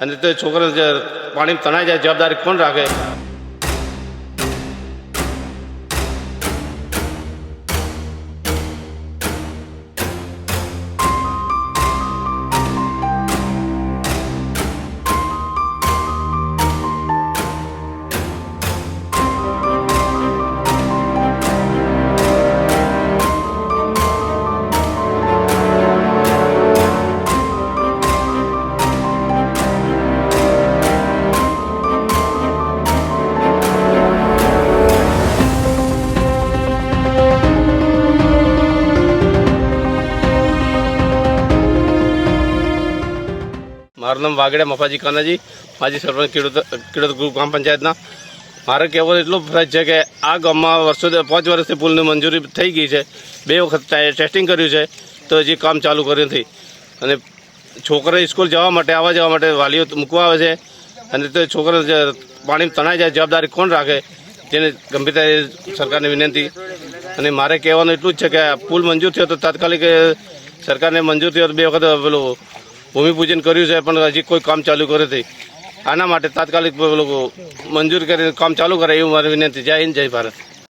અને તે છોકરા પાણીમાં તણાઈ જાય જવાબદારી કોણ રાખે? મારું નામ વાગડે મફાજી કાનાજી, માજી સરપંચ ખેડૂત ગ્રુપ ગ્રામ પંચાયતના. મારે કહેવું એટલું ફરજ છે કે આ ગામમાં 5 વર્ષથી પુલની મંજૂરી થઈ ગઈ છે. 2 વખત ટેસ્ટિંગ કર્યું છે તો હજી કામ ચાલુ કર્યું નથી. અને છોકરા સ્કૂલ જવા માટે વાલીઓ મૂકવા આવે છે અને તે છોકરા પાણીમાં તણાઈ જાય જવાબદારી કોણ રાખે? જેને ગંભીરતા સરકારને વિનંતી. અને મારે કહેવાનું એટલું જ છે કે પુલ મંજૂર થયો તો તાત્કાલિક સરકારને મંજૂર થયો તો 2 વખત પેલું ભૂમિપૂજન કર્યું છે પણ હજી કોઈ કામ ચાલુ કરે નથી. આના માટે તાત્કાલિક લોકો મંજૂર કરીને કામ ચાલુ કરે એવું મારી વિનંતી. જય હિન્દ, જય ભારત.